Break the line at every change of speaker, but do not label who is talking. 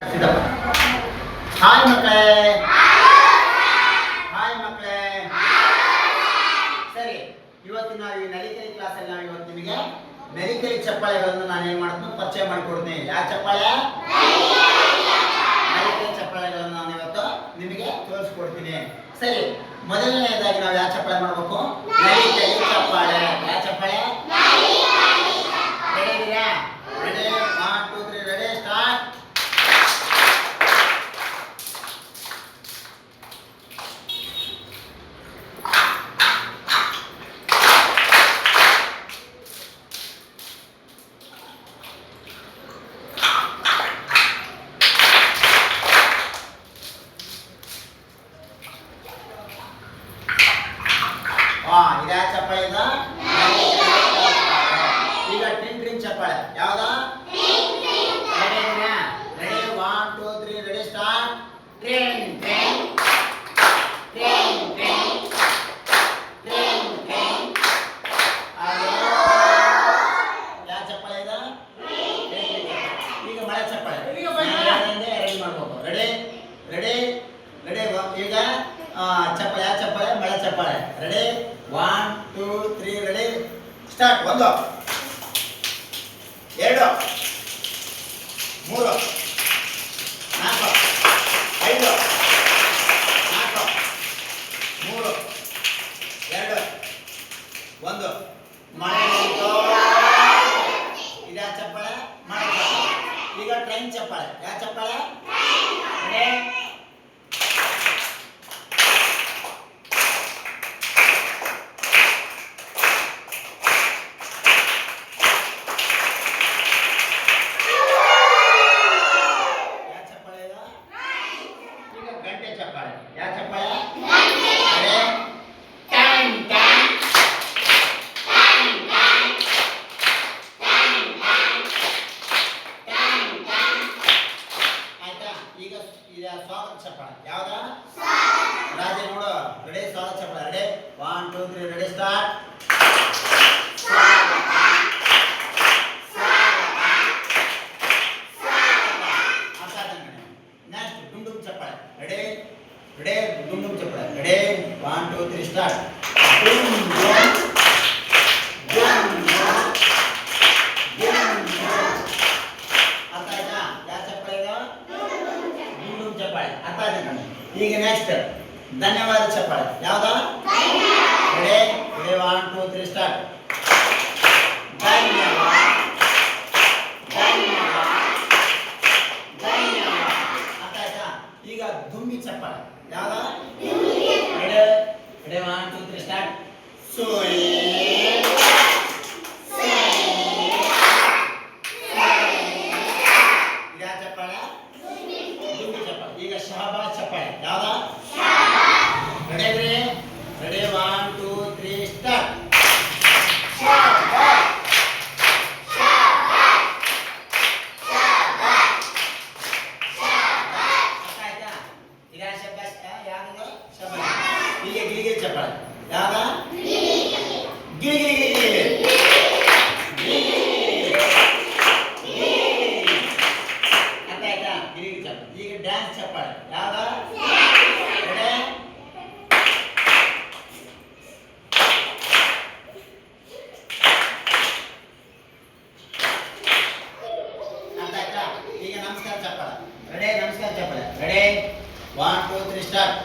Hi ಮಕ್ಕಳೇ, hi ಮಕ್ಕಳೇ. ಸರಿ, ಇವತ್ತು ನಾವು ಈ ನಲಿಕಲಿ ಕ್ಲಾಸಲ್ಲಿ ನಾವು ಇವತ್ತು ನಿಮಗೆ ನಲಿಕಲಿ ಚಪ್ಪಾಳೆಗಳನ್ನು ನಾನು ಏನು ಮಾಡ್ತೀನಿ ಪರಿಚಯ ಮಾಡಿಕೊಡ್ತೀನಿ. ಯಾವ ಚಪ್ಪಾಳೆ? ನಲಿಕಲಿ ಚಪ್ಪಾಳೆಗಳನ್ನು ನಾನು ಇವತ್ತು ನಿಮಗೆ ತೋರಿಸ್ಕೊಡ್ತೀನಿ. ಸರಿ, ಮೊದಲನೇದಾಗಿ ನಾವು ಯಾವ ಚಪ್ಪಾಳೆ ಮಾಡಬೇಕು? ನಲಿಕಲಿ ಚಪ್ಪಾಳೆ. ಯಾವ ಚಪ್ಪಾಳೆ? ರೆಡಿ ಇದೀರಾ? Ready, 1 2 3 ready start. ಇದ ಚಪ್ಪಾಳೆ ಇದ ಈಗ ಟ್ರಿನ್ ಟ್ರಿನ್ ಚಪ್ಪಾಳೆ. ಯಾವ್ದ? Ready 1 2 3 ready start. ಟ್ರಿನ್ ಟ್ರಿನ್ ಟ್ರಿನ್ ಟ್ರಿನ್ ಟ್ರಿನ್ ಟ್ರಿನ್. ಯಾವ ಚಪ್ಪಾಳೆ ಇದ? ಈಗ ಮಳೆ ಚಪ್ಪಾಳೆ. ರೆಡಿ ಮಾಡ್ಬೇಕು. Ready ready ready. ಈಗ ಚಪ್ಪಾಳೆ. ಯಾವ ಚಪ್ಪಾಳೆ? ಮಳೆ ಚಪ್ಪಾಳೆ. Ready 1 2 3 ready start. 1 2 3 4 5 4 3 2 1 ಮಳೆ. ಇದಾ ಚಪ್ಪಾಳೆ? ಮಳೆ ಚಪ್ಪಾಳೆ. ಈಗ ಟ್ರೈನ್ ಚಪ್ಪಾಳೆ. ಯಾವ ಚಪ್ಪಾಳೆ? ರೆಡಿ ಗಂಟೆ ಚಪ್ಪಾಳೆ. ಯಾವ ಚಪ್ಪಾಳೆ? ಆಯ್ತಾ? ಈಗ ಸ್ವಾಗತ ಚಪ್ಪಾಳೆ. ಯಾವ್ದ? ರಾಜ ನೋಡು. ರೆಡಿ ಸ್ವಾಗತ ಚಪ್ಪಾಳೆ. Ready 1 2 3 ready start. ನೆಕ್ಸ್ಟ್ ಡುಮ್ ಡುಮ್ ಚಪ್ಪಾಳೆ. ರೆಡಿ ರೆಡಿ ಡುಮ್ ಡುಮ್ ಚಪ್ಪಾಳೆ. Ready 1 2 3 start. ಡುಮ್ ಡುಮ್ ಡುಮ್ ಡುಮ್. ಅರ್ಥ ಆಯ್ತಾ? ಯಾವ ಚಪ್ಪಾಳೆ ಇದು? ಡುಮ್ ಡುಮ್ ಚಪ್ಪಾಳೆ. ಅರ್ಥ ಆಯ್ತಾ ಕಣೆ? ಈಗ ನೆಕ್ಸ್ಟ್ ಧನ್ಯವಾದ ಚಪ್ಪಾಳೆ. ಯಾವ್ದ? Ready ready 1 2 3 start. ಧನ್ಯವಾದ ಧನ್ಯವಾದ ಧನ್ಯವಾದ. ಅರ್ಥ ಆಯ್ತಾ? ಈಗ ದುಮ್ಮಿ ಚಪ್ಪಾಳೆ. ಯಾವ್ದ? Ready ready 1 2 3 start. ಸೋಯಿ ಯಾವ ಚಪ್ಪಾಳೆ? ದುಮ್ಮಿ ಚಪ್ಪಾಳೆ. ಈಗ ಶಹಬಾಜ್ ಚಪ್ಪಾಳೆ. ಯಾವ್ದ? Ready ready 1 2 3 start. ಈಗ ಗಿಲಿಗಿಲಿ ಚಪ್ಪಾಳೆ. ಯಾವ್ದ? ಗಿಲಿ ಗಿಲಿ ಗಿಲಿ ಗಿಲಿ. ಅರ್ಥ ಆಯ್ತಾ? ಗಿಲಿಗಿಲಿ ಚಪ್ಪಾಳೆ. ಈಗ ಡ್ಯಾನ್ಸ್ ಚಪ್ಪಾಳೆ. ಯಾವ್ದ? ರೆಡಿ ಅರ್ಥ ಆಯ್ತಾ? ಈಗ ನಮಸ್ಕಾರ ಚಪ್ಪಾಳೆ. ರೆಡಿ ನಮಸ್ಕಾರ ಚಪ್ಪಾಳೆ. Ready 1 2 3 start.